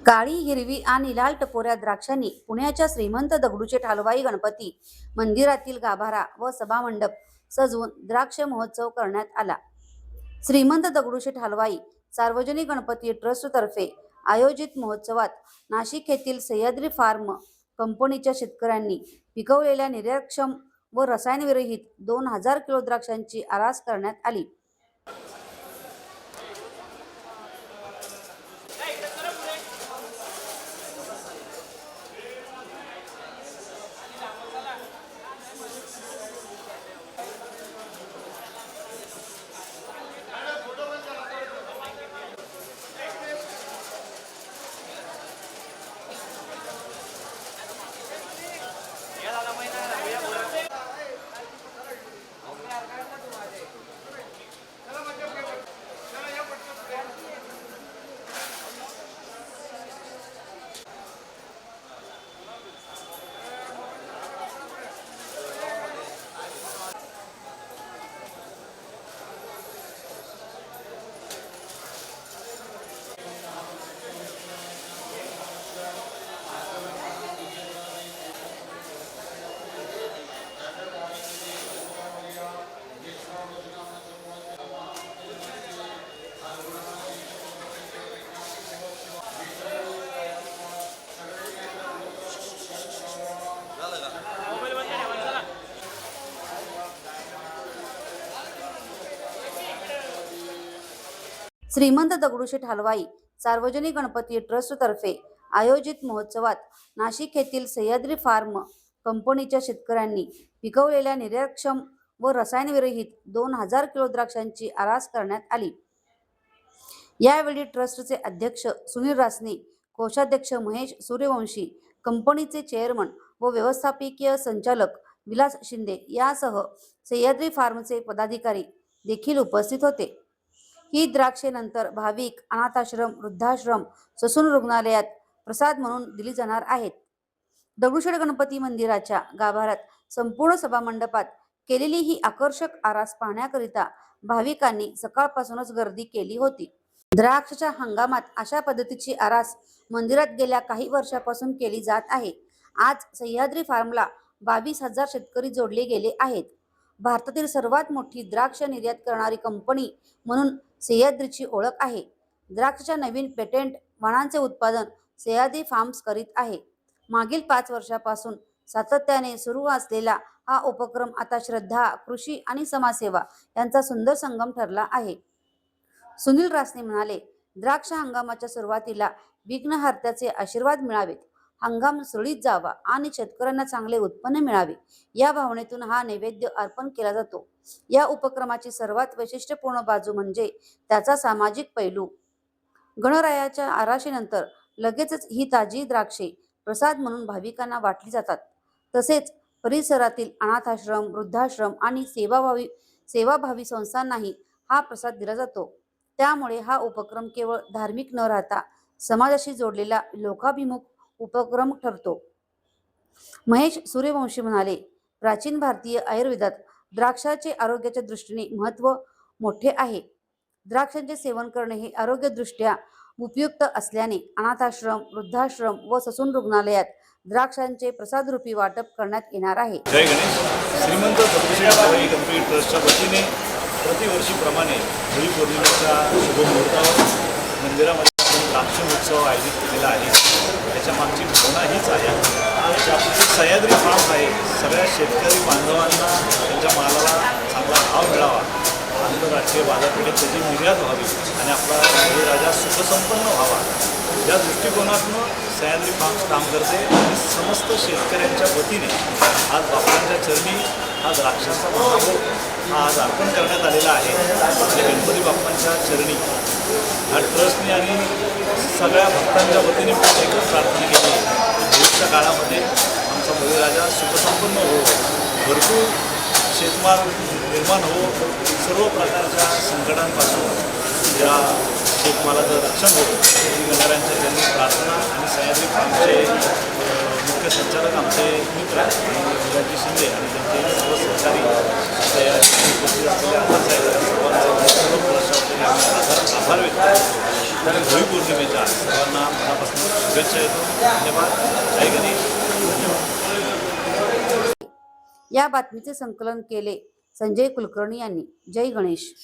काळी, हिरवी आणि लाल टपोऱ्या द्राक्षांनी पुण्याच्या श्रीमंत दगडूशेठ हलवाई गणपती मंदिरातील गाभारा व सभामंडप सजवून द्राक्ष महोत्सव करण्यात आला। श्रीमंत दगडूशेठ हलवाई सार्वजनिक गणपती ट्रस्टतर्फे आयोजित महोत्सवात नाशिक येथील सह्याद्री फार्म कंपनीच्या शेतकऱ्यांनी पिकवलेल्या निर्यातक्षम व रसायनविरहित 2000 किलो द्राक्षांची आरास करण्यात आली। श्रीमंत दगडूशेठ हलवाई सार्वजनिक गणपती ट्रस्टतर्फे आयोजित महोत्सवात नाशिक येथील सह्याद्री फार्म कंपनीच्या शेतकऱ्यांनी पिकवलेल्या निर्यातक्षम व रसायनविरहित 2000 किलो द्राक्षांची आरास करण्यात आली। यावेळी ट्रस्टचे अध्यक्ष सुनील रासने, कोषाध्यक्ष महेश सूर्यवंशी, कंपनीचे चेअरमन व व्यवस्थापकीय संचालक विलास शिंदे यासह सह्याद्री फार्मचे पदाधिकारी देखील उपस्थित होते। ही द्राक्षे नंतर भाविक, अनाथाश्रम, वृद्धाश्रम, ससून रुग्णालयात प्रसाद म्हणून दिली जाणार आहेत। दगडूशेठ गणपती मंदिराच्या गाभाऱ्यात संपूर्ण सभामंडपात केलेली ही आकर्षक आरास पाहण्याकरिता भाविकांनी सकाळपासूनच गर्दी केली होती। द्राक्षाच्या हंगामात अशा पद्धतीची आरास मंदिरात गेल्या काही वर्षापासून केली जात आहे। आज सह्याद्री फार्मला 22,000 शेतकरी जोडले गेले आहेत। भारतातील सर्वात मोठी द्राक्ष निर्यात करणारी कंपनी म्हणून सह्याद्रीची ओळख आहे। द्राक्षाच्या नवीन पेटेंट वाणांचे उत्पादन सह्याद्री फार्म्स करीत आहे। मागील 5 वर्षापासून सातत्याने सुरू असलेला हा उपक्रम आता श्रद्धा, कृषी आणि समाजसेवा यांचा सुंदर संगम ठरला आहे। सुनील रासने म्हणाले, द्राक्ष हंगामाच्या सुरुवातीला विघ्नहर्त्याचे आशीर्वाद मिळावेत, हंगाम सुरळीत जावा आणि शेतकऱ्यांना चांगले उत्पन्न मिळावे या भावनेतून हा नैवेद्य अर्पण केला जातो। या उपक्रमाची सर्वात वैशिष्ट्यपूर्ण बाजू म्हणजे त्याचा सामाजिक पैलू। गणरायाच्या आराशीनंतर लगेचच ही ताजी द्राक्षे प्रसाद म्हणून भाविकांना वाटली जातात। तसेच परिसरातील अनाथाश्रम, वृद्धाश्रम आणि सेवाभावी संस्थांनाही हा प्रसाद दिला जातो। त्यामुळे हा उपक्रम केवळ धार्मिक न राहता समाजाशी जोडलेला लोकाभिमुख उपक्रम ठरतो। महेश सूर्यवंशी म्हणाले, प्राचीन भारतीय आयुर्वेदात द्राक्षाचे आरोग्याच्या दृष्टीने महत्त्व मोठे आहे। द्राक्षांचे सेवन करणे हे आरोग्यदृष्ट्या उपयुक्त असल्याने अनाथाश्रम, वृद्धाश्रम व ससून रुग्णालयात द्राक्षांचे प्रसादरूपी वाटप करण्यात येणार आहे। जय गणेश। श्रीमंत दगडूशेठ हलवाई कंपनी ट्रस्टच्या वतीने प्रतिवर्षीप्रमाणे होळी पौर्णिमेच्या शुभमुहूर्तावर मंदिरामध्ये द्राक्ष महोत्सव आयोजित केलेला आहे। त्याच्या मागची भावना हीच आहे की आपली सह्याद्री फार्म आहे, सगळ्या शेतकरी बांधवांना त्यांच्या मालाला चांगला भाव मिळावा, आंतरराष्ट्रीय बाजारपेठेत त्याची निर्यात व्हावी आणि आपला बळीराजा सुखसंपन्न व्हावा या दृष्टिकोनातून सह्याद्री फार्म्स काम करते। आणि समस्त शेतकऱ्यांच्या वतीने आज बाप्पांच्या चरणी हा द्राक्षांचा महाभोग हा आज अर्पण करण्यात आलेला आहे। आणि गणपती बाप्पांच्या चरणी हा ट्रस्टने आणि सगळ्या भक्तांच्या वतीने एकच प्रार्थना केली आहे की भविष्य काळामध्ये आमचा बळीराजा सुखसंपन्न हो, भरपूर शेतमाल निर्माण हो, सर्व प्रकारच्या संकटांपासून या शेतमालाचं रक्षण हो ही गणरायांच्या चरणी प्रार्थना। आणि सह्याद्री फार्मचे मुख्य संचालक आमचे मित्र विलासजी शिंदे आणि त्यांचे सर्व सहकारी तयारी उपस्थित असलेल्या सर्वांचे सर्व प्रशासनाने आभार व्यक्त करतो। होळी पौर्णिमेच्या सर्वांना मनापासून शुभेच्छा देतो. धन्यवाद. जय गणेश. धन्यवाद. या बातमीचे संकलन केले संजय कुलकर्णी यांनी. जय गणेश.